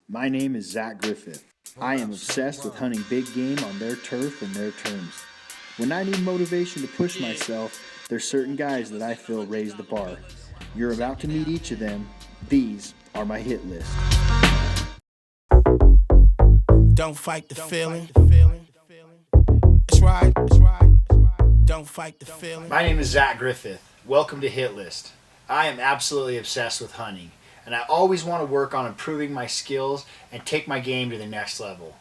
My name is Zach Griffith. I am obsessed with hunting big game on their turf and their terms. When I need motivation to push myself, there's certain guys that I feel raise the bar. You're about to meet each of them. These are my hit list. Don't fight the feeling. That's right. Don't fight the feeling. My name is Zach Griffith. Welcome to Hit List. I am absolutely obsessed with hunting, and I always want to work on improving my skills and take my game to the next level.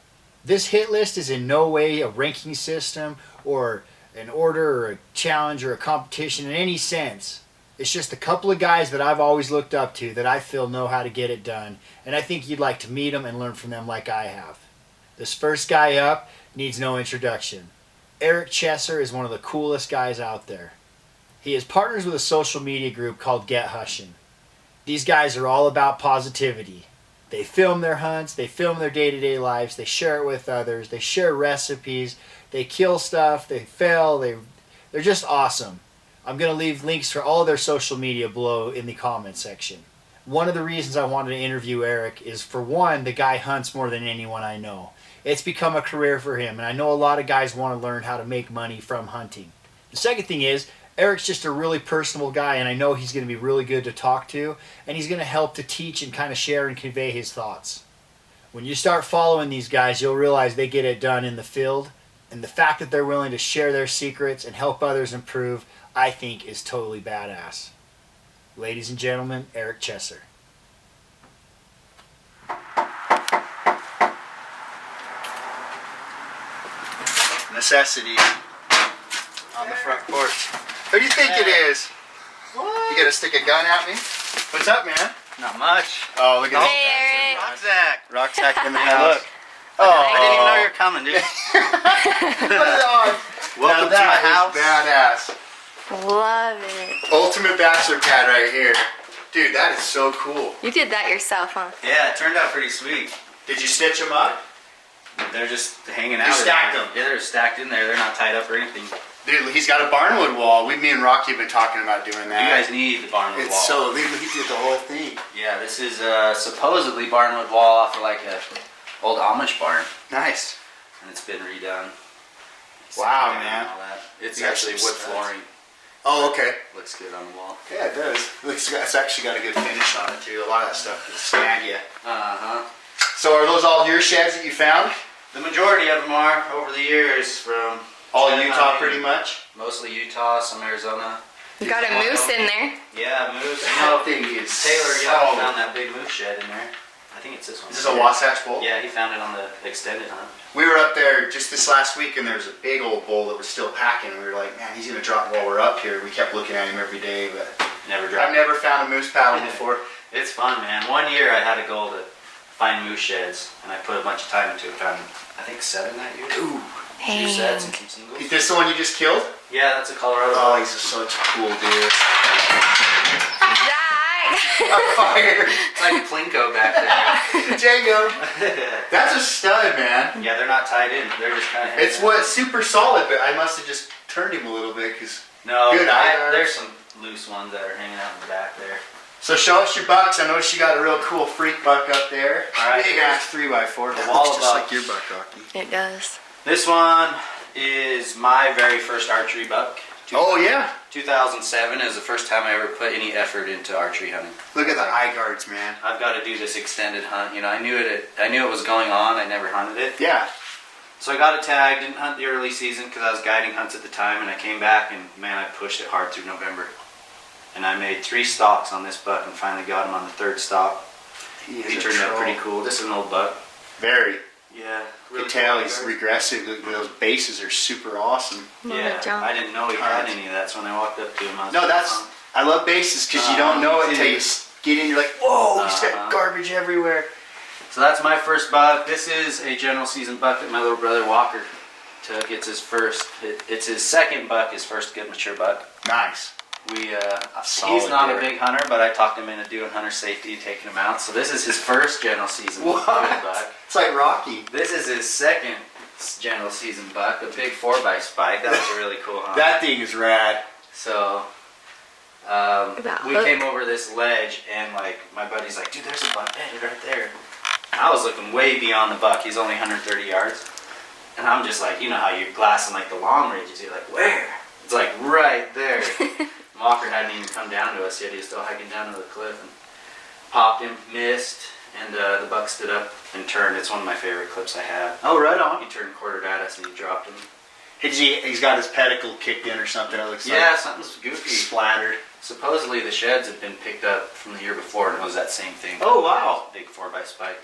This hit list is in no way a ranking system or an order or a challenge or a competition in any sense. It's just a couple of guys that I've always looked up to that I feel know how to get it done, and I think you'd like to meet them and learn from them like I have. This first guy up needs no introduction. Eric Chesser is one of the coolest guys out there. He is partners with a social media group called GETHUSHIN. These guys are all about positivity. They film their hunts, they film their day-to-day lives, they share it with others, they share recipes, they kill stuff, they fail, they're just awesome. I'm going to leave links for all their social media below in the comment section. One of the reasons I wanted to interview Eric is, for one, the guy hunts more than anyone I know. It's become a career for him, and I know a lot of guys want to learn how to make money from hunting. The second thing is, Eric's just a really personable guy, and I know he's going to be really good to talk to, and he's going to help to teach and kind of share and convey his thoughts. When you start following these guys, you'll realize they get it done in the field, and the fact that they're willing to share their secrets and help others improve, I think, is totally badass. Ladies and gentlemen, Eric Chesser. Necessity on the front porch. Who do you think it is? What? You gonna stick a gun at me? What's up, man? Not much. Oh, look at that. Hey, Eric. Rucksack. Rucksack in the Hey, house. look. I didn't even know you were coming, dude. What are the odds? Welcome to my house. Badass. Love it. Ultimate bachelor pad right here. Dude, that is so cool. You did that yourself, huh? Yeah, it turned out pretty sweet. Did you stitch them up? They're just hanging out. You stacked them? Yeah, they're stacked in there. They're not tied up or anything. Dude, he's got a barnwood wall. Me and Rocky have been talking about doing that. You guys need the barnwood wall. It's so, he did the whole thing. Yeah, this is supposedly barnwood wall off of like a old Amish barn. Nice. And it's been redone. Wow, And man. all that. It's You got actually some wood studs. flooring. Oh, okay. Looks good on the wall. Yeah, it does. It's actually got a good finish on it, too. A lot of that stuff can snag you. Uh-huh. So are those all your sheds that you found? The majority of them are, over the years, from... All Utah, pretty much? Mostly Utah, some Arizona. You got a moose in there. Yeah, moose. That thing is Taylor so... Young found that big moose shed in there. I think it's this one. Is this a Wasatch Bull? Yeah, he found it on the extended hunt. We were up there just this last week, and there was a big old bull that was still packing. And we were like, man, he's going to drop while we're up here. We kept looking at him every day, but Never I've dropped. never found a moose paddle before. It's fun, man. One year I had a goal to find moose sheds, and I put a bunch of time into it. Found, I think, 7 that year. Ooh. 2 sets and some singles. Is this the one you just killed? Yeah, that's a Colorado Oh, bull. he's such a cool dude. Zach! I'm fired. It's like Plinko back there. Django. That's a stud, man. Yeah, they're not tied in. They're just kind of. It's super solid, but I must have just turned him a little bit because. No, Good eye. there's some loose ones that are hanging out in the back there. So show us your bucks. I noticed you got a real cool freak buck up there. All right, Big ass 3x4. the That wall looks just buck. like your buck, Rocky. It does. This one is my very first archery buck. Oh yeah. 2007 is the first time I ever put any effort into archery hunting. Look at the eye guards, man. I've got to do this extended hunt. You know, I knew it was going on. I never hunted it. Yeah. So I got a tag. Didn't hunt the early season because I was guiding hunts at the time, and I came back and man, I pushed it hard through November. And I made 3 stalks on this buck and finally got him on the 3rd stalk. He turned out pretty cool. This is an old buck. Very. Yeah. You can tell he's regressive. Those bases are super awesome. Yeah, I didn't know he had any of that, so when I walked up to him, I was No, like, that's. I love bases because you don't know it until you get in. You're like, whoa, he's got garbage everywhere. So that's my first buck. This is a general season buck that my little brother Walker took. It's his first. It's his second buck. His first good mature buck. Nice. He's not a big hunter, but I talked him into doing hunter safety, taking him out. So this is his first general season good buck. It's like Rocky. This is his second general season buck, a big 4x spike. That was a really cool hunt. That thing is rad. So That we hook. came over this ledge, and like my buddy's like, dude, there's a buck bedded right there. I was looking way beyond the buck. He's only 130 yards. And I'm just like, you know how you're glassing like the long ranges. You're like, where? It's like right there. Walker hadn't even come down to us yet. He was still hiking down to the cliff and popped him, missed, and the buck stood up and turned. It's one of my favorite clips I have. Oh, right on. He turned quartered at us and he dropped him. He's got his pedicle kicked in or something. It looks Yeah, like something's goofy. splattered. Supposedly the sheds had been picked up from the year before and it was that same thing. Oh, wow. Big 4x spike.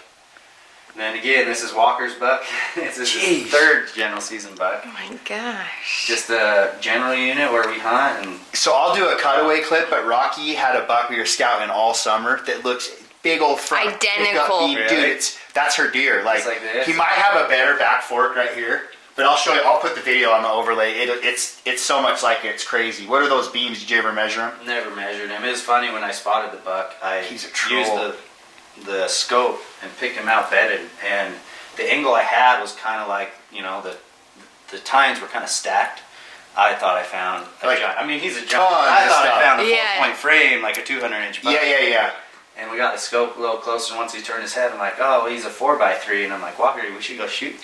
And then again, this is Walker's buck. This is Jeez. his third general season buck. Oh my gosh. Just a general unit where we hunt and So I'll do a cutaway clip, but Rocky had a buck we were scouting all summer that looks big old front. Identical. Dude, Really? that's her deer. Like, It's like this? he might have a better back fork right here, but I'll show you. I'll put the video on the overlay. It's so much like it. It's crazy. What are those beams? Did you ever measure them? never measured him. It was funny when I spotted the buck. I He's a troll. used the scope and picked him out bedded, and the angle I had was kind of like, you know, the tines were kind of stacked. I thought I found a Like, giant. I mean, he's a giant. tons I of thought stuff. I found a Yeah. 4-point frame, like a 200-inch buck. Yeah. And we got the scope a little closer, and once he turned his head, I'm like, oh, he's a 4x3. And I'm like, Walker, we should go shoot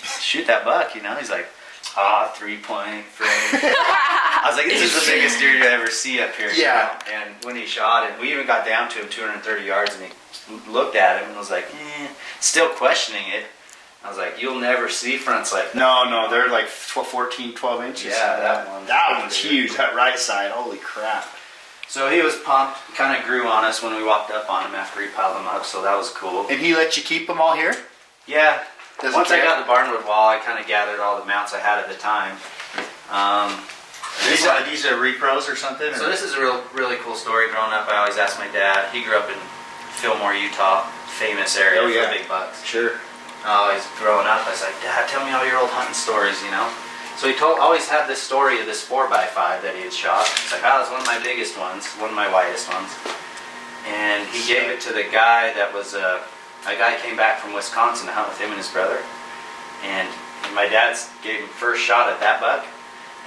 that buck, you know? He's like, 3-point frame. I was like, this is the biggest deer you ever see up here. you Yeah. know? And when he shot it, we even got down to him 230 yards, and he looked at him and was like, still questioning it. I was like, you'll never see fronts like that. No, they're like 14, 12 inches. Yeah, that one. That one's huge. That right side. Holy crap. So he was pumped, kind of grew on us when we walked up on him after he piled them up, so that was cool. And he let you keep them all here? Yeah. Doesn't Once I care? got the barnwood wall, I kind of gathered all the mounts I had at the time. These are repros or something? So this is a really cool story. Growing up, I always asked my dad. He grew up in Fillmore, Utah, famous area Oh, yeah. for big bucks. Sure. Always growing up, I was like, Dad, tell me all your old hunting stories, you know? So he always had this story of this 4x5 that he had shot. It's like, oh, it's one of my biggest ones, one of my widest ones. And he gave it to the guy that was, a guy came back from Wisconsin to hunt with him and his brother. And my dad gave him first shot at that buck,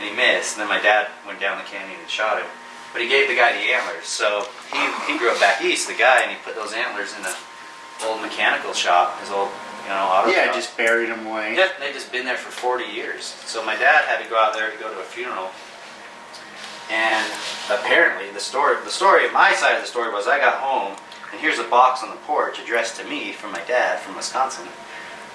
and he missed. And then my dad went down the canyon and shot him. But he gave the guy the antlers. So he grew up back east, the guy, and he put those antlers in the old mechanical shop, his old, auto shop. Just buried them away. Yep, they'd just been there for 40 years. So my dad had to go out there to go to a funeral. And apparently the story of my side of the story was I got home and here's a box on the porch addressed to me from my dad from Wisconsin.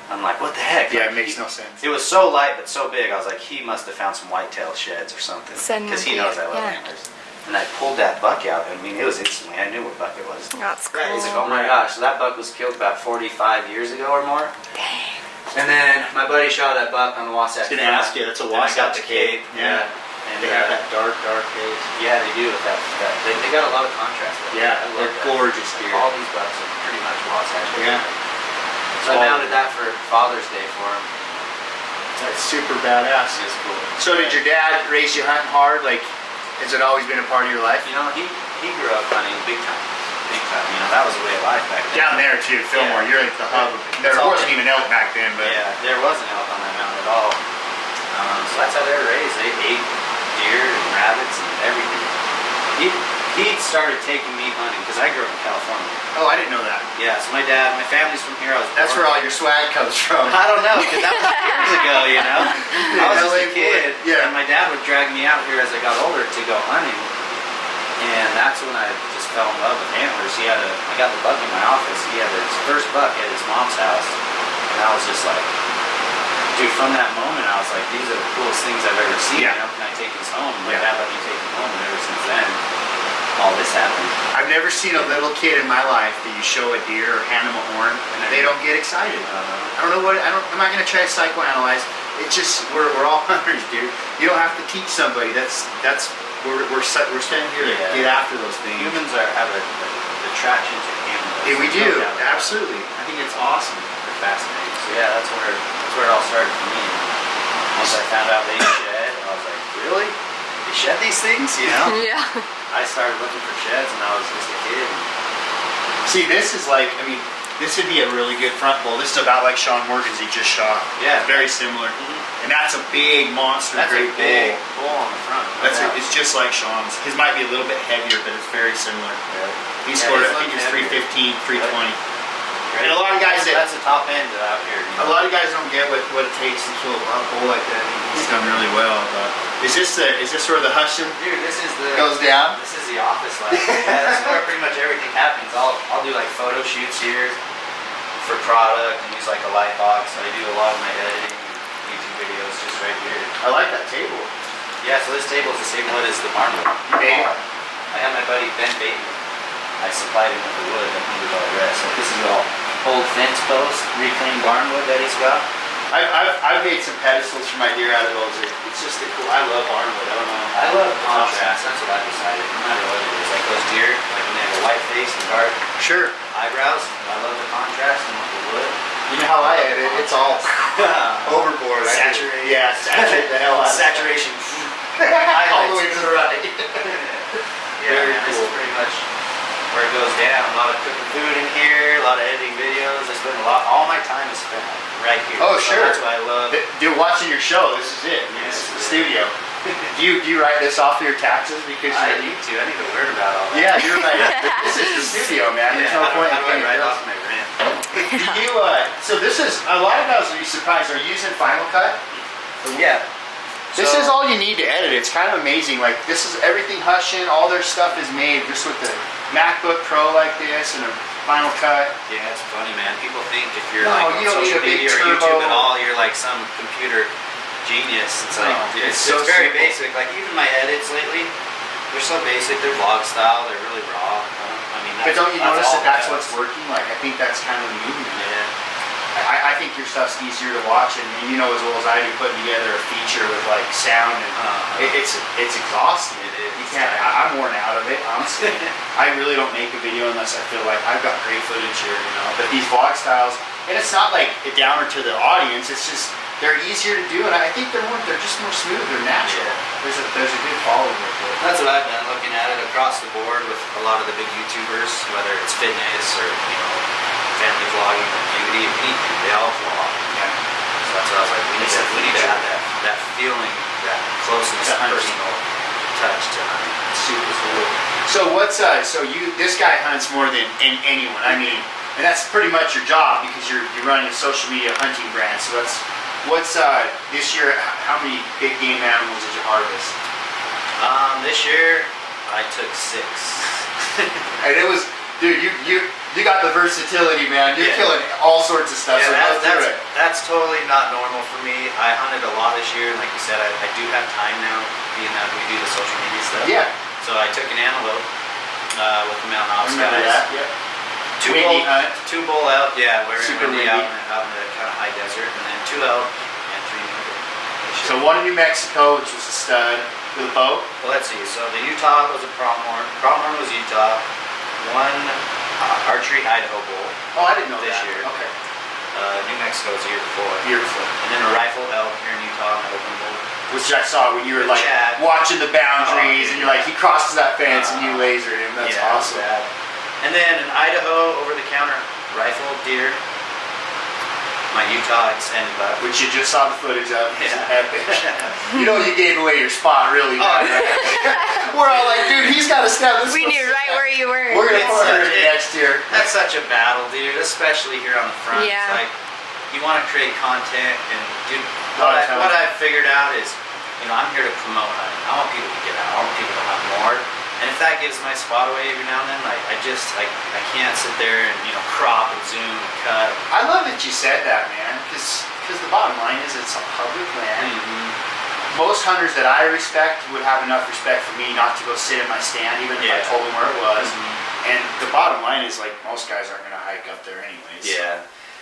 I'm like, what the heck? Yeah, Like, it makes no sense. It was so light but so big. I was like, he must have found some whitetail sheds or something. Because he knows I love antlers. And I pulled that buck out. I mean, it was instantly. I knew what buck it was. That's cool. He's like, oh my gosh. So that buck was killed about 45 years ago or more. Dang. And then my buddy shot that buck on the Wasatch. I was gonna ask you, that's a And I got Wasatch the cape. Yeah. And They have that dark face. yeah, they do with that. They got a lot of contrast. With Yeah, I love they're that. gorgeous deer. All these bucks are pretty much Wasatch. Yeah. So I mounted that for Father's Day for him. That's super badass. It's cool. So did your dad raise you hunting hard? Like, has it always been a part of your life? You know, he grew up hunting big time. Big time. You know, that was a way of life back then. Down there too, Fillmore. Yeah. You're at the hub. There It's all- wasn't even elk back then, but Yeah, there wasn't elk on that mountain at all. So that's how they were raised. They ate deer and rabbits and everything. He started taking me hunting because I grew up in California. oh, I didn't know that. Yeah, so my family's from here. I was That's born where all your swag comes from. I don't know, because that was years ago, you know? I was just LA a kid, boy. Yeah. and my dad would drag me out here as I got older to go hunting. And that's when I just fell in love with antlers. I got the buck in my office. He had his first buck at his mom's house. And I was just like, dude, from that moment, I was like, these are the coolest things I've ever seen. Yeah. You know, can I take these home? My Yeah. dad let me take them home, and ever since then, all this happened. I've never seen a little kid in my life that you show a deer or hand them a horn and they don't get excited. I don't know what. I'm not gonna try to psychoanalyze. It's just we're all hunters, dude. You don't have to teach somebody. We're standing here to get after those things. Humans have an attraction to animals. Yeah, we There's do. no doubt about it. Absolutely. I think it's awesome. They're fascinating. So yeah, that's where it all started for me. Once I found out they shed, I was like, really? They shed these things? You know? Yeah. I started looking for sheds and I was just a kid. See, this is like, this would be a really good front bull. This is about like Sean Morgan's he just shot. Yeah. Very similar. And that's a big monster, That's great a big bull. bull on the front. It's just like Sean's. His might be a little bit heavier, but it's very similar. He Yeah, scored, he's I think it was looking 315, 320. And a lot of guys that's the top end out here. A lot of guys don't get what it takes to kill a bull like that. He's done really well. But is this sort of the Hushin? Dude, this is the Goes down. This is the office life. Yeah, this is where pretty much everything happens. I'll do like photo shoots here for product and use like a light box. I do a lot of my editing, YouTube videos just right here. I like that table. Yeah, so this table is the same wood as the barn wood. You made it? I have my buddy Ben Bateman. I supplied him with the wood and he did all the rest. So this is all old fence posts, reclaimed barn wood that he's got. I've made some pedestals for my deer out of those. It's just cool. I love barnwood. I don't know. I love contrast. That's what I decided. No matter what it is, like those deer, like when they have a white face and dark Sure. eyebrows. I love the contrast and with the wood. You know how I edit? It's all overboard. Saturate. Yeah, saturate the hell out of it. Saturation. All the way to the right. Yeah, Very man, this is cool. pretty much where it goes down. A lot of cooking food in here, a lot of editing videos. I spend all my time is spent right here. Oh, So sure. that's what I love. Dude, watching your show, this is it. I mean, this is the studio. Do you write this off of your taxes because I you're... need to. I need to learn about all that. Yeah, you're right. This is the studio, man. There's no point in how do I paying write bills. off my rent? Do you, so this is, a lot of guys will be surprised. Are you using Final Cut? Yeah. This So- is all you need to edit. It's kind of amazing. Like, this is everything Hushin, all their stuff is made just with the MacBook Pro like this and a Final Cut. Yeah, it's funny, man. People think if you're No, like on you don't need social a big media or turbo. YouTube at all, you're like some computer genius. It's like No, it's, it's so very simple. basic. Like even my edits lately, they're so basic. They're vlog style. They're really raw. I mean, But don't you notice all that that's it what's does. working? Like, I think that's kind of the movement. Yeah. I think your stuff's easier to watch, and you know as well as I do, putting together a feature with like sound, and it's exhausting. It is. You can't. I'm worn out of it, honestly. I really don't make a video unless I feel like I've got great footage here, you know. But these vlog styles, and it's not like a downer to the audience. It's just they're easier to do, and I think they're just more smooth. They're natural. Yeah. There's a good following with it. That's what I've been looking at it across the board with a lot of the big YouTubers, whether it's fitness or family vlogging or beauty, anything. They all vlog. Yeah. So that's what I was like, we need to have that feeling, that closeness, To hunting. personal touch to hunting. Super cool. So what's this guy hunts more than anyone. I mean, and that's pretty much your job because you're running a social media hunting brand. So what's this year? How many big game animals did you harvest? This year I took 6. And it was, dude, you got the versatility, man. You're Yeah. killing all sorts of stuff. Yeah, so go through it. that's totally not normal for me. I hunted a lot this year, and like you said, I do have time now, being that we do the social media stuff. Yeah. So I took an antelope with the mountain ops Remember guys. that? Yeah. Two Windy bull, hunt. 2 bull elk, yeah, we're Super windy windy. out in the kind of high desert, and then 2 elk and 3 nugget. So one in New Mexico, which was a stud with a bow. Well, let's see. So the Utah was a pronghorn. Pronghorn was Utah. 1 archery Idaho bull Oh, I didn't know this that. year. Okay. New Mexico was the year before. Beautiful. And then a rifle elk here in Utah, an open bull. Which I saw when you were With like Chad. watching the boundaries, Oh, and you're like, he crosses that fence and you lasered him. That's Yeah, awesome. bad. And then an Idaho over-the-counter rifle deer. My Utah extended buck. Which you just saw the footage of. It's Yeah. epic. You know you gave away your spot really Oh, bad, right? We're all like, dude, he's got to snap this. We knew right where you were. We're gonna It's put her such in a- next year. That's such a battle, dude, especially here on the front. Yeah. It's like, you want to create content, and dude, Oh, it's what I've figured out is, I'm here to promote hunting. I want people to get out. I want people to hunt more. And if that gives my spot away every now and then, like, I can't sit there and, crop and zoom and cut. I love that you said that, man, because the bottom line is it's a public land. Most hunters that I respect would have enough respect for me not to go sit in my stand, even if I Yeah. told them where it was. Mhm. And the bottom line is, like, most guys aren't gonna hike up there anyways. Yeah.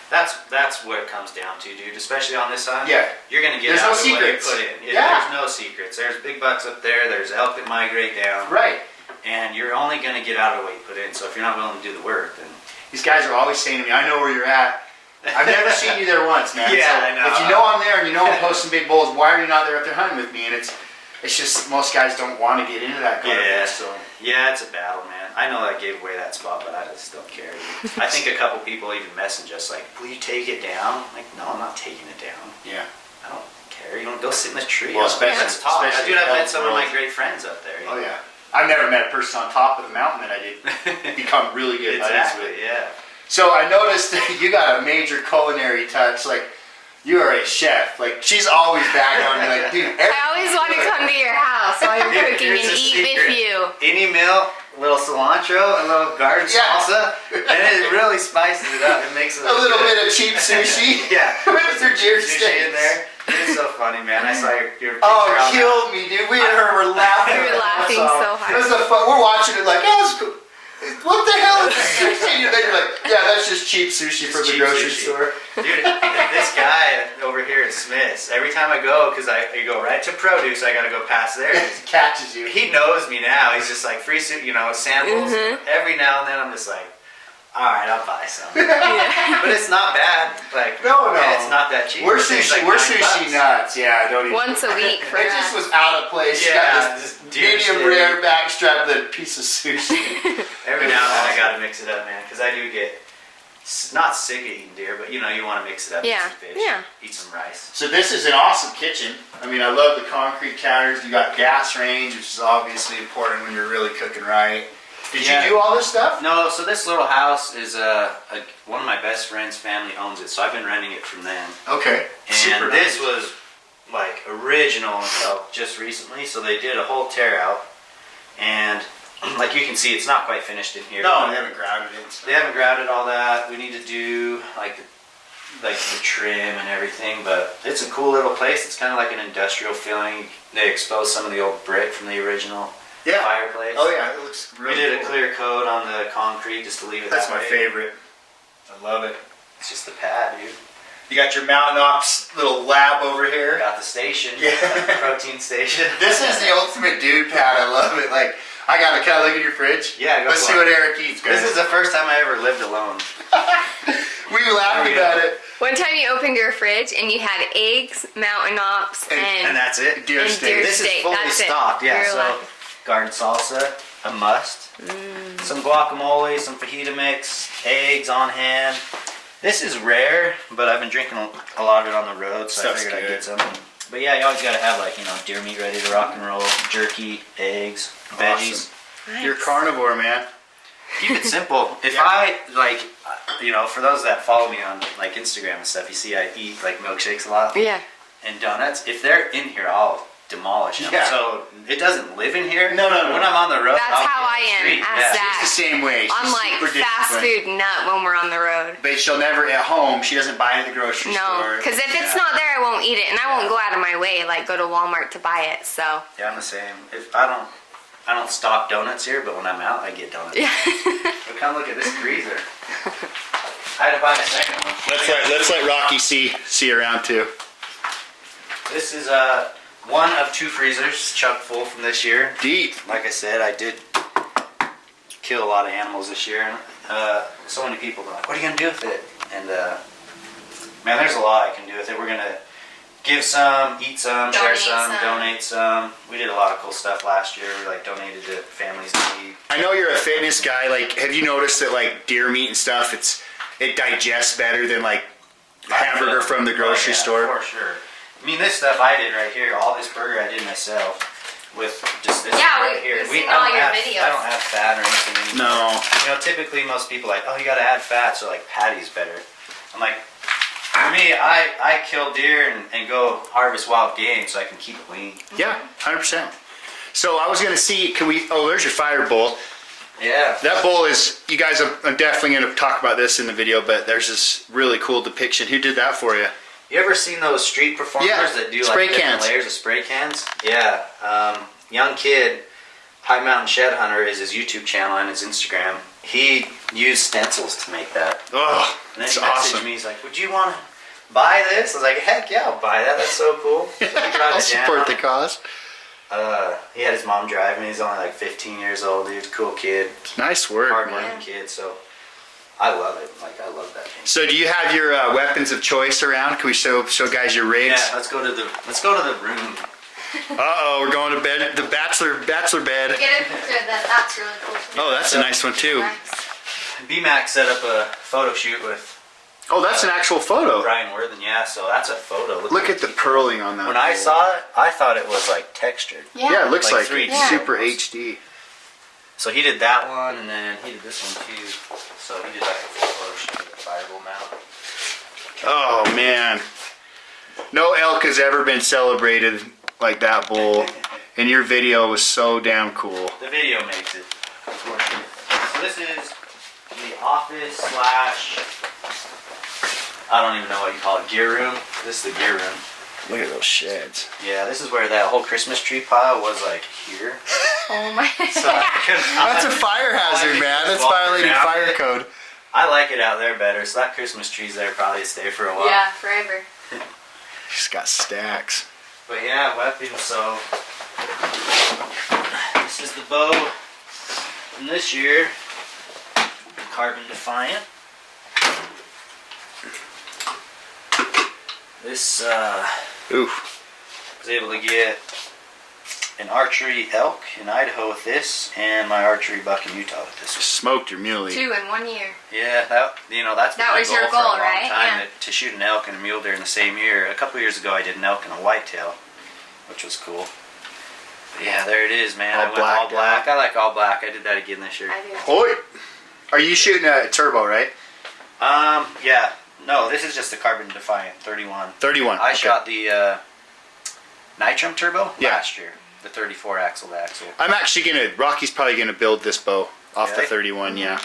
That's what it comes down to, dude. Especially on this hunt. Yeah. You're gonna get There's out no of what you secrets. put in. Yeah. There's no secrets. There's big bucks up there. There's elk that migrate down. Right. And you're only gonna get out of what you put in. So if you're not willing to do the work, then These guys are always saying to me, I know where you're at. I've never seen you there once, man. Yeah, So I know. if you know I'm there and you know I'm posting big bulls, why are you not there up there hunting with me? And it's just most guys don't want to get into that garbage. Yeah. So yeah, it's a battle, man. I know I gave away that spot, but I just don't care. I think a couple people even messaged us like, "Will you take it down?" I'm like, no, I'm not taking it down. yeah. I don't care. Go sit in the tree. Well, especially- Let's talk. especially Dude, I've met elk some of my world. great friends up there. Oh yeah. I've never met a person on top of the mountain that I did become really good buddies with. Exactly. Yeah. So I noticed that you got a major culinary touch. Like, you are a chef. Like, she's always back on me. Like, dude. I always want to come to your house while you're cooking Here's and the eat secret. with you. Any meal, a little cilantro, a little garden salsa, and it really spices it up. It makes it A little bit of cheap sushi. Yeah. With your deer Sushi steaks. in there. It's so funny, man. I saw your picture Oh, on killed me, dude. We and her were laughing. We were laughing so It hard. was we're watching it like, yeah, it's cool. What the hell is this sushi? And then you're like, yeah, that's just cheap sushi from the cheap grocery sushi. store. Dude, this guy over here at Smith's, every time I go, because I go right to produce, I gotta go past there. It catches you. He knows me now. He's just like, free samples. Every now and then I'm just like, alright, I'll buy some. But it's not bad. Like, No. and it's not that cheap. We're It's sushi, like we're $9. sushi nuts. Yeah, I don't even. Once a week for It just us. was out of place. You got Yeah, this just deer medium steak. rare backstrap with a piece of sushi. Every now and then I gotta mix it up, man, because I do get not sick of eating deer, but you want to mix it up. Yeah, Eat some fish, yeah. eat some rice. So this is an awesome kitchen. I mean, I love the concrete counters. You got gas range, which is obviously important when you're really cooking right. Did you do all this stuff? No, so this little house is one of my best friend's family owns it, so I've been renting it from them. Okay. And Super this nice. was like original until just recently, so they did a whole tear out, and like you can see, it's not quite finished in here. No, they haven't grouted it. And stuff. They haven't grouted all that. We need to do like the trim and everything, but it's a cool little place. It's kind of like an industrial feeling. They exposed some of the old brick from the original fireplace. Oh yeah, it looks really We did cool. a clear coat on the concrete just to leave it That's that my way. favorite. I love it. It's just the pad, dude. You got your Mountain Ops little lab over here. Got the station. Yeah. Protein station. This is the ultimate dude pad. I love it. Like, I gotta kind of look at your fridge. Yeah, go Let's for see it. what Eric eats, guys. This is the first time I ever lived alone. We laughed about it. One time you opened your fridge and you had eggs, Mountain Ops, And And that's it. Deer And steak. deer This is steak, fully that's it. stocked. Yeah, You're so lucky. garden salsa, a must. Some guacamole, some fajita mix, eggs on hand. This is rare, but I've been drinking a lot of it on the road, so Stuff's I figured I'd good. get some. But yeah, you always gotta have like, deer meat ready to rock and roll, jerky, eggs, veggies. Nice. You're a carnivore, man. Keep it simple. If I for those that follow me on like Instagram and stuff, you see I eat like milkshakes a lot Yeah. and donuts. If they're in here, I'll demolish them. Yeah. So it doesn't live in here. No. When I'm on the road, That's I'll how get I the am street. as Yeah. that. The same way. I'm She's like super fast disciplined. food nut when we're on the road. But she'll never, at home, she doesn't buy it at the grocery No, store. because if it's Yeah. not there, I won't eat it, and I won't go out of my way, like go to Walmart to buy it. So Yeah, I'm the same. If I don't stock donuts here, but when I'm out, I get donuts. yeah. But come look at this freezer. I had to buy a second one. Let's let Rocky see around too. This is one of two freezers chock full from this year. Deep. Like I said, I did kill a lot of animals this year. So many people are like, what are you going to do with it? And man, there's a lot I can do with it. We're going to give some, eat some, share Donate some, some. donate some. We did a lot of cool stuff last year. We donated to families in need. I know you're a fitness guy. Like, have you noticed that like deer meat and stuff, it digests better than like hamburger from the grocery store? For sure. I mean, this stuff I did right here, all this burger I did myself with just this Yeah, right we've here. seen I all don't your have- videos. I don't have fat or anything. No. Typically most people are like, oh, you gotta add fat, so like patty's better. I'm like, for me, I kill deer and go harvest wild game so I can keep it lean. Yeah, 100%. So I was gonna see, there's your fire bowl. Yeah. That bowl is, you guys, I'm definitely gonna talk about this in the video, but there's this really cool depiction. Who did that for you? You ever seen those street performers Yeah, that do spray like different cans. layers of spray cans? Yeah. Young kid, High Mountain Shed Hunter is his YouTube channel and his Instagram. He used stencils to make that. Oh, And then that's he messaged awesome. me, he's like, would you want to buy this? I was like, heck yeah, I'll buy that. That's so cool. So he brought I'll it down. support the cause. He had his mom drive me. He's only like 15 years old. He's a cool kid. Nice work, Hard-working man. kid, so I love it. Like, I love that thing. So do you have your weapons of choice around? Can we show guys your rigs? Yeah, let's go to the room. Uh-oh, we're going to bed, the bachelor bed. Get a picture of that. That's really cool. Oh, that's a nice one too. Nice. B-Mac set up a photo shoot with Oh, that's an actual photo. Brian Worthen, yeah, so that's a photo. Look at the purling on that. When I bowl. saw it, I thought it was like textured. Yeah, it looks Like like 3D. super almost. HD. So he did that one, and then he did this one too. So he did like a full photo shoot with the fireball mount. Oh man, no elk has ever been celebrated like that bull, and your video was so damn cool. The video makes it. So this is the office slash, I don't even know what you call it, gear room. This is the gear room. Look at those sheds. Yeah, this is where that whole Christmas tree pile was, like here. Oh my. So That's a fire hazard, man. That's violating fire code. I like it out there better, so that Christmas tree's there probably to stay for a while. Yeah, forever. She's got stacks. But yeah, weapons, so this is the bow from this year. Carbon Defiant. This Oof. was able to get an archery elk in Idaho with this, and my archery buck in Utah with this. Smoked your muley. 2 in 1 year. Yeah, that's That my was your for a goal, long right? time, Yeah. to shoot an elk and a mule deer in the same year. A couple years ago, I did an elk and a whitetail, which was cool. But yeah, there it is, man. I went all black. I like all black. I did that again this year. I do. Hoy! Are you shooting a turbo, right? Yeah. No, this is just the Carbon Defiant 31. 31. I okay. shot the Nitrum Turbo Yeah. last year. The 34 axle to axle. I'm actually Rocky's probably gonna build this bow off the Really? 31, yeah.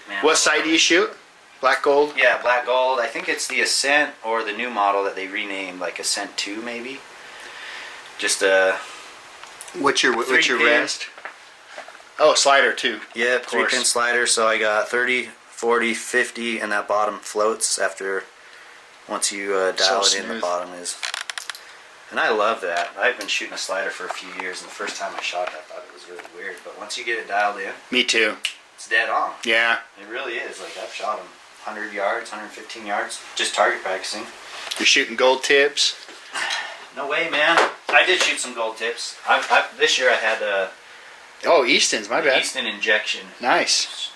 Man, What sight do you shoot? Black gold? Yeah, black gold. I think it's the Ascent or the new model that they renamed, like Ascent 2 maybe. Just What's your 3-pin. rest? Oh, slider too. Yeah, course. 3-pin slider, so I got 30, 40, 50, and that bottom floats after, once you dial So it in, the smooth. bottom is. And I love that. I've been shooting a slider for a few years, and the first time I shot it, I thought it was really weird. But once you get it dialed in, Me too. it's dead on. Yeah. It really is. Like, I've shot them 100 yards, 115 yards, just target practicing. You're shooting gold tips. No way, man. I did shoot some gold tips. This year I had Oh, Easton's, my bad. Easton injection. Nice.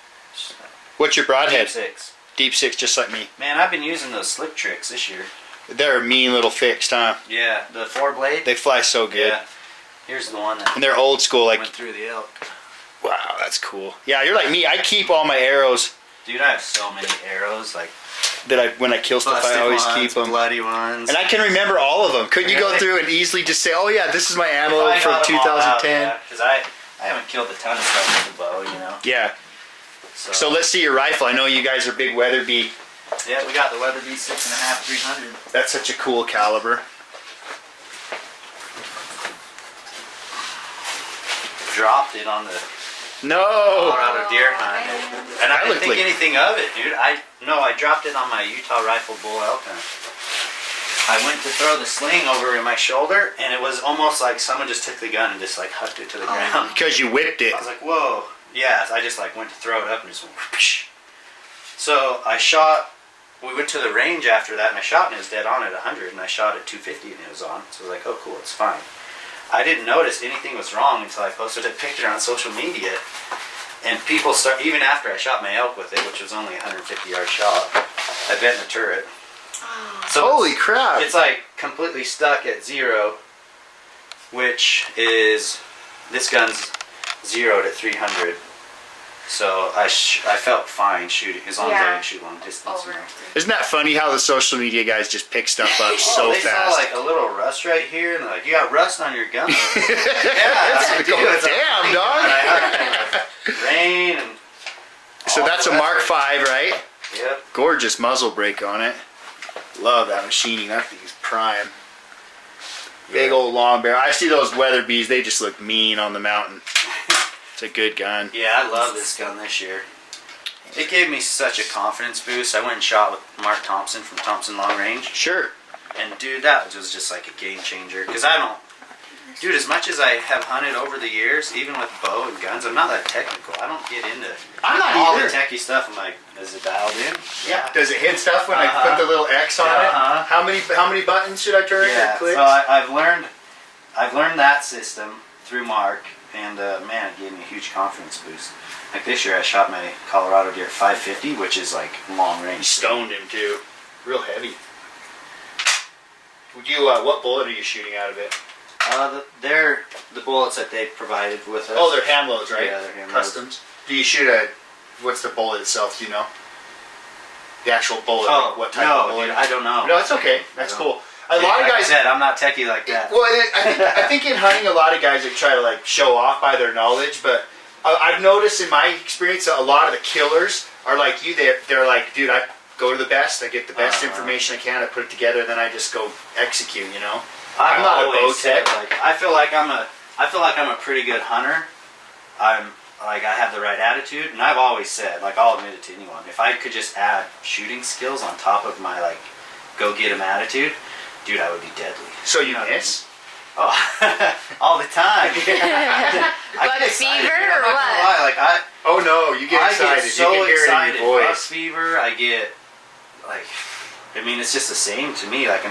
What's your broadhead? 6. Deep 6, just like me. Man, I've been using those slick tricks this year. They're a mean little fixed, huh? Yeah, the 4-blade. They fly so good. Yeah. Here's the one that And they're old school, like, went through the elk. wow, that's cool. Yeah, you're like me. I keep all my arrows Dude, I have so many arrows, like that when I kill stuff, I busted always ones, keep them. bloody ones. And I can remember all of them. Couldn't you go Really? through and easily just say, oh yeah, this is my If ammo I from got 'em all out, 2010? yeah, 'cause I haven't killed a ton of stuff with the bow, you know. Yeah. So let's see your rifle. I know you guys are big Weatherby. Yeah, we got the Weatherby 6.5 300. That's such a cool caliber. Dropped it on the No. Colorado deer hunt, and I didn't looked think like- anything of it, dude. I dropped it on my Utah rifle bull elk hunt. I went to throw the sling over my shoulder, and it was almost like someone just took the gun and just like hucked it to the ground. Because you whipped it. I was like, whoa. Yeah, I just like went to throw it up and just went whoosh. So I shot, we went to the range after that and I shot and it was dead on at 100 and I shot at 250 and it was on. So I was like, oh cool, it's fine. I didn't notice anything was wrong until I posted a picture on social media. And people start, even after I shot my elk with it, which was only a 150 yard shot, I bent the turret. So Holy crap. it's like completely stuck at 0, which is, this gun's 0 to 300. So I felt fine shooting, as long as I Yeah. didn't shoot long distance. Over. You know? Isn't that funny how the social media guys just pick stuff up Oh, so they fast? saw like a little rust right here, and they're like, you got rust on your gun. Yeah, I do. Going, It's a damn, rain dog. gun. I had it in the rain and So all that's a the Mark rest. 5, right? Yep. Gorgeous muzzle brake on it. Love that machining. That thing's prime. Big old long barrel. I see those Weatherbies. They just look mean on the mountain. It's a good gun. Yeah, I love this gun this year. It gave me such a confidence boost. I went and shot with Mark Thompson from Thompson Long Range. Sure. And dude, that was just like a game changer. Because I don't, dude, as much as I have hunted over the years, even with bow and guns, I'm not that technical. I don't get into I'm not all either. the techie stuff. I'm like, is it dialed in? Yeah. Does it hit stuff when I Uh-huh. put the little X on Uh-huh. it? How many buttons should I turn? Yeah. Or clicks? So I've learned that system through Mark, and man, it gave me a huge confidence boost. Like this year, I shot my Colorado deer at 550, which is like long range. Stoned him too. Real heavy. Would you? What bullet are you shooting out of it? They're the bullets that they provided with us. Oh, they're hand loads, right? Yeah, they're hand Customs. Do you shoot a? What's the bullet itself? Do you know? The actual bullet. Oh, like what type of bullet? dude, I don't know. No, it's okay. That's cool. A lot of like guys. I said, I'm not techie like that. Well, I think in hunting, a lot of guys like try to like show off by their knowledge, but I've noticed in my experience that a lot of the killers are like you. They're like, dude, I go to the best. I get the best information I can. I put it together, and then I just go execute. You know. I'm not a bow tech. Like, I feel like I'm a pretty good hunter. I have the right attitude, and I've always said, like, I'll admit it to anyone, if I could just add shooting skills on top of my like go get 'em attitude, dude, I would be deadly. So you miss? Oh, all the time. What, fever or what? Like Oh no, you get excited. I get so you can hear excited. it in your Buck voice. fever. I get like, I mean, it's just the same to me. Like,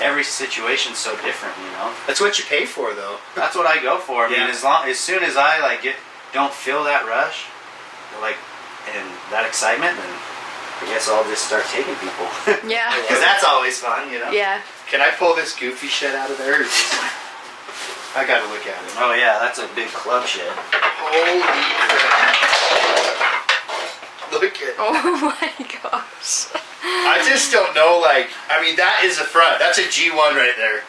every situation's so different, you know. That's what you pay for, though. That's what I go for. I mean, as soon as I like don't feel that rush, like, and that excitement, then I guess I'll just start taking people. Yeah. Because that's always fun, you know. Yeah. Can I pull this goofy shit out of there? Or just... I gotta look at it. Oh yeah, that's a big club shed. Holy crap. Look at Oh my gosh. I just don't know, like, I mean, that is a front. That's a G1 right there.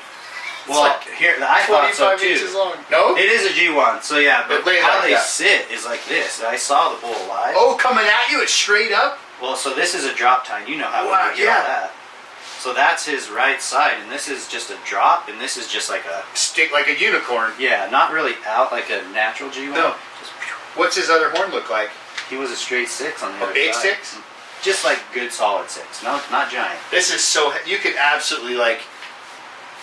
Well, like here, I thought so 25 inches too. long. No? It is a G1, so yeah, but lay it how like they that. sit is like this. I saw the bull live. Oh, coming at you, it's straight up? Well, so this is a drop tine. You know how Wow, we do yeah. that. So that's his right side, and this is just a drop, and this is just like a... Stick like a unicorn. Yeah, not really out like a natural G1. No. Just, What's his other horn look like? he was a straight 6 on the A other big side. 6? Just like good solid 6. No, not giant. This is so... You could absolutely, like,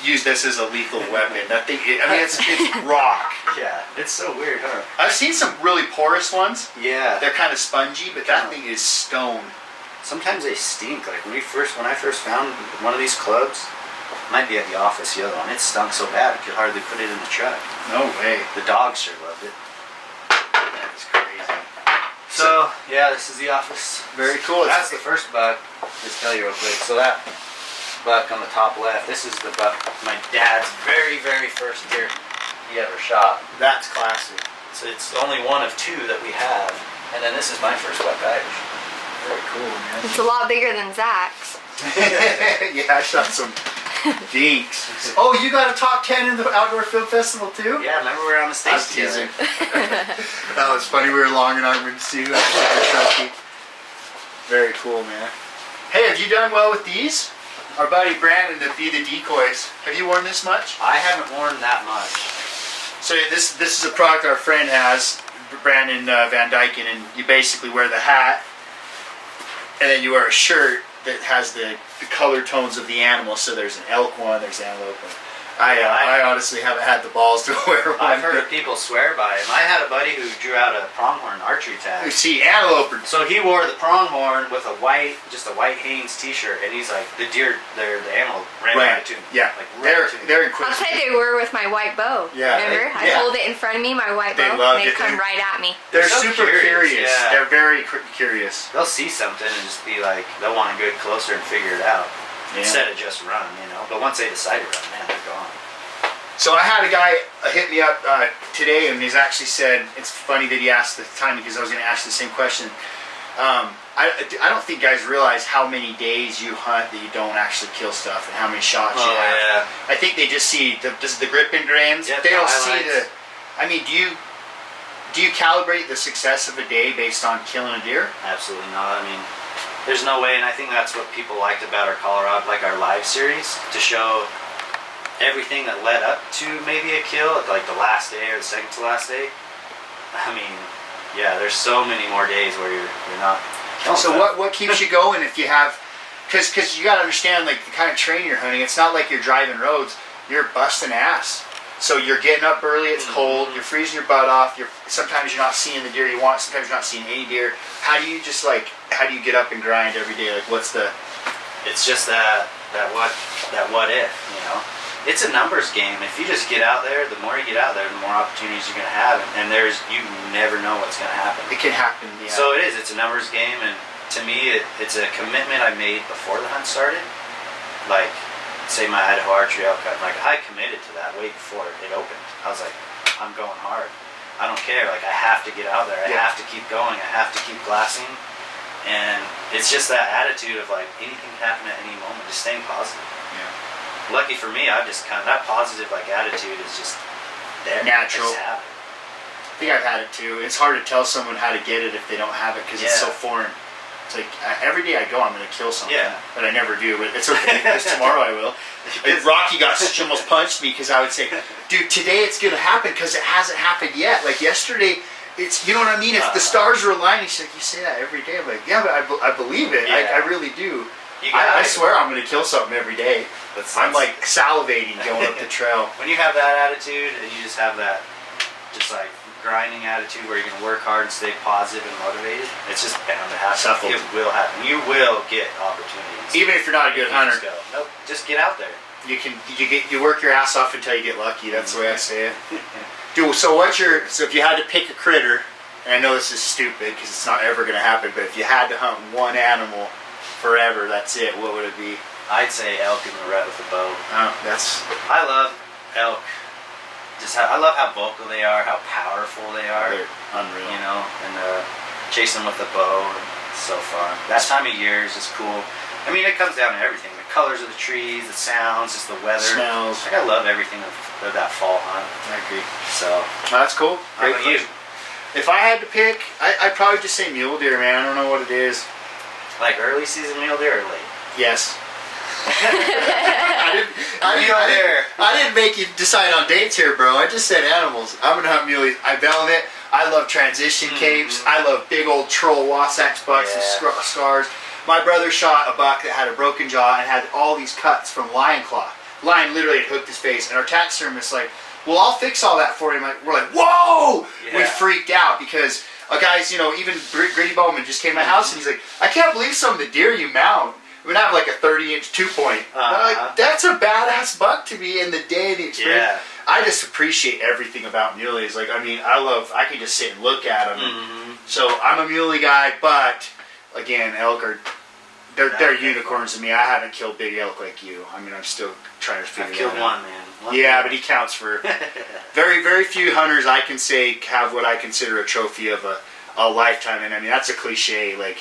use this as a lethal weapon. That thing... I mean, it's rock. Yeah, it's so weird, huh? I've seen some really porous ones. Yeah. They're kind of spongy, but that thing is stone. Sometimes they stink. Like when I first found one of these clubs, might be at the office, the other one, it stunk so bad I could hardly put it in the truck. No way. The dogs sure loved it. That's crazy. So yeah, this is the office. Very cool. That's the first buck. Just tell you real quick. So that buck on the top left, this is the buck my dad's very, very first deer he ever shot. That's classic. So it's only one of 2 that we have, and then this is my first buck Irish. Very cool, man. It's a lot bigger than Zach's. Yeah, I shot some dinks. Oh, you got a top 10 in the Outdoor Film Festival too? Yeah, remember we were on the I stage was teasing. together. That was funny. We were long in armored too. Very cool, man. Hey, have you done well with these? Our buddy Brandon to be the decoys. Have you worn this much? I haven't worn that much. So this is a product our friend has, Brandon Van Dyken, and you basically wear the hat, and then you wear a shirt that has the color tones of the animal. So there's an elk one, there's an antelope one. I honestly haven't had the balls to wear one. I've heard people swear by him. I had a buddy who drew out a pronghorn archery tag. You see, antelope. So he wore the pronghorn with just a white Hanes t-shirt, and he's like, the animal ran right to him. Yeah, like they're I'll inquisitive. tell you they were with my white bow. Yeah. Remember? I Yeah. hold it in front of me, my white They bow, loved and it. they come right at me. They're so super curious. yeah. They're very curious. They'll see something and just be like, they'll want to get closer and figure it out instead of just run, you know. But once they decide to run, man, they're gone. So I had a guy hit me up today, and he's actually said, it's funny that he asked the time because I was going to ask the same question. I don't think guys realize how many days you hunt that you don't actually kill stuff and how many shots you have. Yeah. I think they just see the gripping grains. Yeah, they don't the see the... highlights. I mean, do you calibrate the success of a day based on killing a deer? Absolutely not. I mean, there's no way, and I think that's what people liked about our Colorado, like our live series, to show everything that led up to maybe a kill, like the last day or the second to last day. I mean, yeah, there's so many more days where you're not killing So stuff. what keeps you going if you have... Because you got to understand, like, the kind of terrain you're hunting, it's not like you're driving roads, you're busting ass. So you're getting up early, it's cold, you're freezing your butt off, sometimes you're not seeing the deer you want, sometimes you're not seeing any deer. How do you get up and grind every day? Like, what's the... It's just that what if, you know? It's a numbers game. If you just get out there, the more you get out there, the more opportunities you're going to have. And you never know what's going to happen. It can happen, yeah. So it is. It's a numbers game. And to me, it's a commitment I made before the hunt started. Like, say my Idaho archery elk hunt, like I committed to that way before it opened. I was like, I'm going hard. I don't care. Like I have to get out there. I have to keep going. I have to keep glassing. And it's just that attitude of like anything can happen at any moment. Just staying positive. Yeah. Lucky for me, I've just kind of that positive like attitude is just there. Natural. I just have it. I think I've had it too. It's hard to tell someone how to get it if they don't have it because it's so foreign. It's like every day I go, I'm going to kill something. Yeah. But I never do. But it's okay because tomorrow I will. And Rocky almost punched me because I would say, dude, today it's going to happen because it hasn't happened yet. Like yesterday, it's, you know what I mean? If the stars are aligning, he's like, you say that every day. I'm like, yeah, but I believe it. Yeah. I really do. I swear I'm going to kill something every day. I'm like salivating going up the trail. When you have that attitude and you just have that just like grinding attitude where you're going to work hard and stay positive and motivated, it's just bound to happen. Shuffled. It will happen. You will get opportunities. Even if you're not a good hunter. Nope, just get out there. You work your ass off until you get lucky. That's the way I say it. Dude, so if you had to pick a critter, and I know this is stupid because it's not ever going to happen, but if you had to hunt one animal forever, that's it, what would it be? I'd say elk in the rut with a bow. I love elk. I love how vocal they are, how powerful they are. They're unreal. You know, and chase them with a bow. It's so fun. That time of year is just cool. I mean, it comes down to everything. The colors of the trees, the sounds, just the weather. Smells. Like, I love everything of that fall hunt. I agree. So. That's cool. How about you? If I had to pick, I'd probably just say mule deer, man. I don't know what it is. Like early season mule deer or late? Yes. I didn't make you decide on dates here, bro. I just said animals. I'm gonna hunt muleys. I velvet. I love transition capes. I love big old troll Wasatch bucks with scars. My brother shot a buck that had a broken jaw and had all these cuts from lion claw. Lion literally had hooked his face, and our taxidermist like, well, I'll fix all that for you. We're like, whoa! Yeah. We freaked out because guys, you know, even Gritty Bowman just came to my house and he's like, I can't believe some of the deer you mount. We have like a 30-inch 2-point. Like, that's a badass buck to be in the day and the experience. Yeah. I just appreciate everything about muleys. Like, I mean, I can just sit and look at them. Mm-hmm. So I'm a muley guy, but again, elk are they're unicorns to me. I haven't killed big elk like you. I mean, I'm still trying to figure that out. I've killed one, man. Yeah, but he counts for very, very few hunters I can say have what I consider a trophy of a lifetime. And I mean, that's a cliche. Like,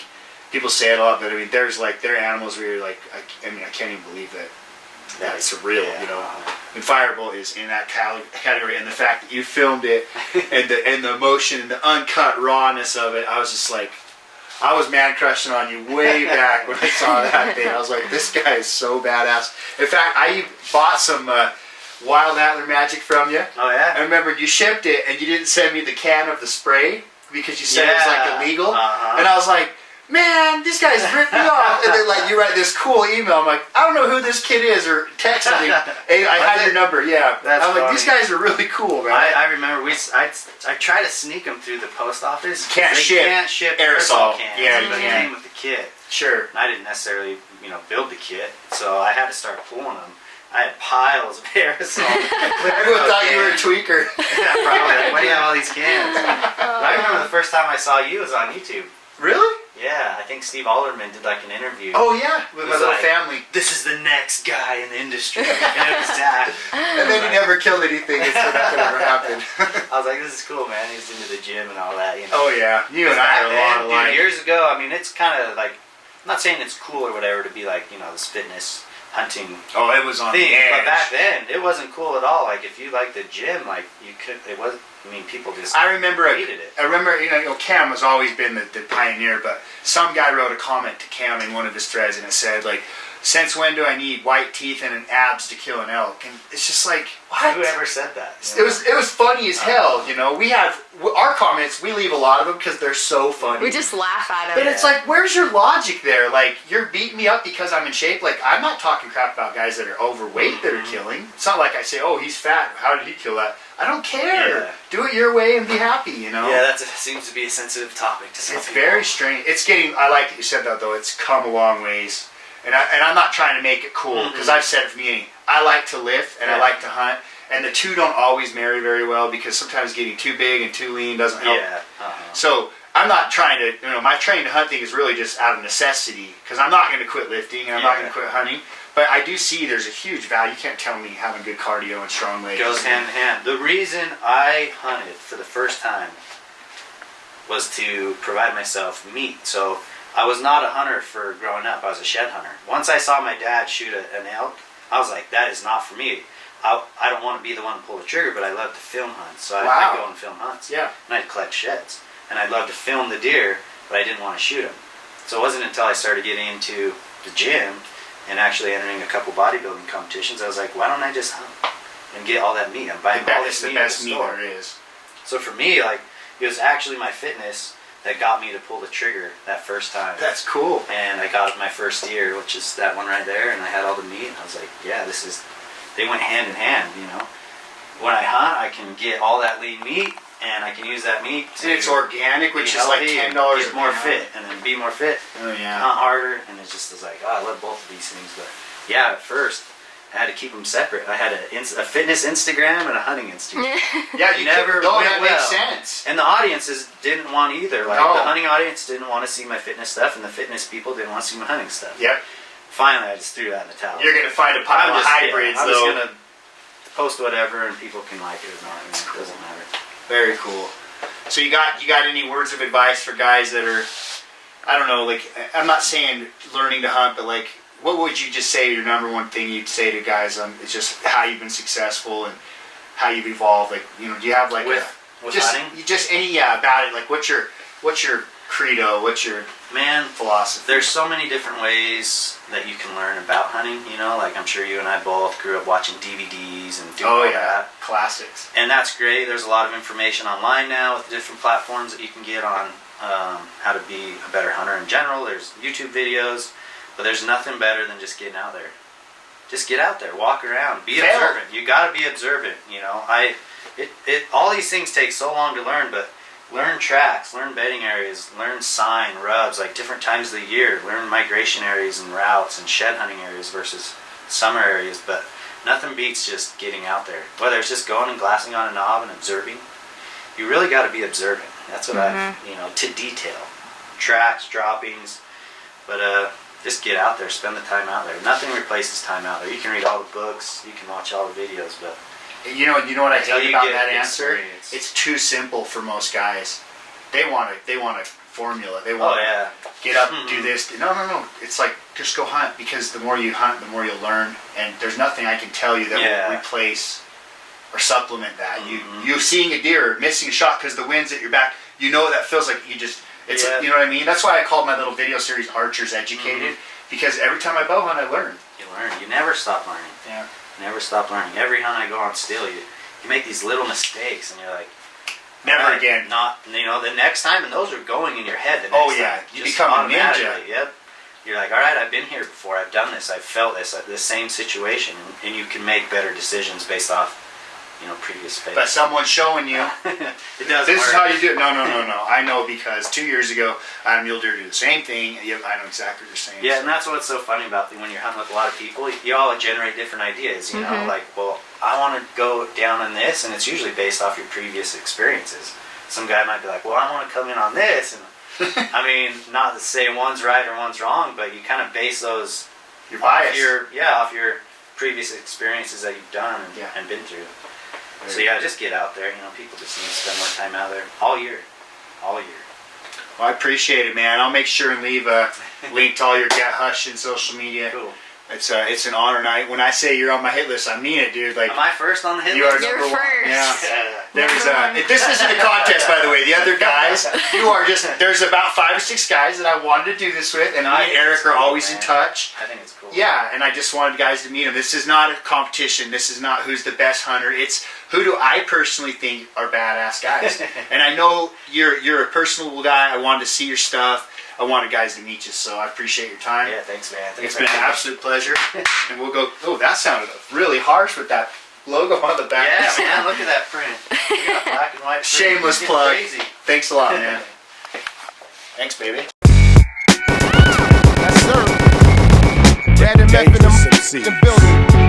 people say it a lot, but I mean, there are animals where you're like, I can't even believe that it's surreal, you know. And Fireball is in that category, and the fact that you filmed it, and the emotion and the uncut rawness of it, I was just like, I was man crushing on you way back when I saw that thing. I was like, this guy is so badass. In fact, I bought some Wild Antler Magic from you. Oh yeah. I remember you shipped it, and you didn't send me the can of the spray because you said it was like illegal, and I was like, man, this guy's ripped me off. And then like you write this cool email. I'm like, I don't know who this kid is, or text me. Hey, I had your number. Yeah, I'm like, these guys are really cool, man. I remember I tried to sneak them through the post office. Can't ship aerosol cans. Yeah, but it came with the kit. Sure. And I didn't necessarily, build the kit, so I had to start pulling them. I had piles of aerosol. Everyone thought you were a tweaker. Yeah, probably. Why do you have all these cans? But I remember the first time I saw you was on YouTube. Really? Yeah, I think Steve Alderman did like an interview. Oh yeah, with my little family. This is the next guy in the industry. And it was Dad. And then he never killed anything, so nothing ever happened. I was like, this is cool, man. He's into the gym and all that, Oh yeah, you and I had a lot of life. Years ago, I mean, it's kind of like, I'm not saying it's cool or whatever to be like, this fitness hunting. Oh, it was on thing. The edge. But back then, it wasn't cool at all. Like, if you liked the gym, like, you could, it wasn't. I mean, people just hated it. I remember, Cam has always been the pioneer, but some guy wrote a comment to Cam in one of his threads, and it said, like, since when do I need white teeth and an abs to kill an elk? And it's just like, what? Whoever said that? It was funny as hell, We have, our comments, we leave a lot of them because they're so funny. We just laugh at them. But it's like, where's your logic there? Like, you're beating me up because I'm in shape. Like, I'm not talking crap about guys that are overweight that are killing. It's not like I say, oh, he's fat. How did he kill that? I don't care. Yeah. Do it your way and be happy, Yeah, that seems to be a sensitive topic to some people. It's very strange. It's getting, I like that you said that, though. It's come a long ways. And I'm not trying to make it cool, because I've said it from the beginning. I like to lift and I like to hunt. And the two don't always marry very well, because sometimes getting too big and too lean doesn't help. Yeah. So I'm not trying to, my train to hunt thing is really just out of necessity, because I'm not going to quit lifting and I'm not going to quit hunting. But I do see there's a huge value. You can't tell me having good cardio and strong legs. Goes hand in hand. The reason I hunted for the first time was to provide myself meat. So I was not a hunter for growing up. I was a shed hunter. Once I saw my dad shoot an elk, I was like, that is not for me. I don't want to be the one to pull the trigger, but I love to film hunts. So I'd go and film hunts. Yeah. And I'd collect sheds. And I'd love to film the deer, but I didn't want to shoot them. So it wasn't until I started getting into the gym and actually entering a couple bodybuilding competitions, I was like, why don't I just hunt and get all that meat? I'm buying all this meat. The best meat store. there is. So for me, like, it was actually my fitness that got me to pull the trigger that first time. That's cool. And I got my first deer, which is that one right there, and I had all the meat. And I was like, yeah, they went hand in hand, you know. When I hunt, I can get all that lean meat, and I can use that meat to And it's organic, which is like $10 get more a pound. fit, and then be more fit. Oh yeah. Hunt harder, and it just was like, oh, I love both of these things. But yeah, at first, I had to keep them separate. I had a fitness Instagram and a hunting Instagram. Yeah, you never No, went that well. makes sense. And the audiences didn't want either. Like No. the hunting audience didn't want to see my fitness stuff, and the fitness people didn't want to see my hunting stuff. Yep. Finally, I just threw that in the towel. You're gonna find a pile of hybrids, I'm though. just gonna post whatever, and people can like it or not. It doesn't matter. Very cool. So you got any words of advice for guys that are, I don't know, like, I'm not saying learning to hunt, but like, what would you just say your number one thing you'd say to guys on it's just how you've been successful and how you've evolved? Like, you know, do you have like With just hunting? just any about it? Like, what's your credo? What's your philosophy? There's so many different ways that you can learn about hunting. You know, like I'm sure you and I both grew up watching DVDs and doing all that. Classics. And that's great. There's a lot of information online now with different platforms that you can get on how to be a better hunter in general. There's YouTube videos, but there's nothing better than just getting out there. Just get out there, walk around, be observant. You got to be observant. You know, all these things take so long to learn, but learn tracks, learn bedding areas, learn sign, rubs, like different times of the year. Learn migration areas and routes and shed hunting areas versus summer areas. But nothing beats just getting out there. Whether it's just going and glassing on a knob and observing, you really got to be observant. That's what to detail. Tracks, droppings, but just get out there, spend the time out there. Nothing replaces time out there. You can read all the books, you can watch all the videos, but You know what I hate about that answer? experience. It's too simple for most guys. They want a formula. They want to get up, do this. No. It's like just go hunt, because the more you hunt, the more you'll learn. And there's nothing I can tell you that will replace or supplement that. You seeing a deer, missing a shot because the wind's at your back. You know that feels like you just. It's you know what I mean. That's why I called my little video series "Archers Educated," because every time I bow hunt, I learn. You learn. You never stop learning. Yeah. Never stop learning. Every hunt I go on still, you make these little mistakes, and you're like, Never again. Not, the next time, and those are going in your head. The next Oh yeah, time, you just become a ninja. automatically. Yep. You're like, all right, I've been here before. I've done this. I've felt this same situation, and you can make better decisions based off, previous faith. But someone's showing you. It doesn't This work. is how you do it. No. I know, because 2 years ago, I had a mule deer do the same thing. I know exactly what you're saying. Yeah, and that's what's so funny about when you're hunting with a lot of people. You all generate different ideas. You know, like, well, I want to go down on this, and it's usually based off your previous experiences. Some guy might be like, well, I want to come in on this, and I mean, not to say one's right or one's wrong, but you kind of base those Your bias. off your previous experiences that you've done and been through. So yeah, just get out there. People just need to spend more time out there all year. Well, I appreciate it, man. I'll make sure and leave a link to all your GETHUSHIN social media. Cool. It's an honor night. When I say you're on my hit list, I mean it, dude. Like, Am I first on the hit you list? are You're number one. first. Yeah. This isn't a contest, by the way. The other guys, there's about 5 or 6 guys that I wanted to do this with, and me and Eric are always in touch. I think it's cool. Yeah, and I just wanted guys to meet them. This is not a competition. This is not who's the best hunter. It's who do I personally think are badass guys. And I know you're a personable guy. I wanted to see your stuff. I wanted guys to meet you, so I appreciate your time. Yeah, thanks, man. It's been an absolute pleasure. And we'll go, that sounded really harsh with that logo on the back. Yeah, man, look at that print. You got black and white print. Shameless It's plug. Crazy. Thanks a lot, man. Thanks, baby. Yes, sir. Dad and Meth in the building.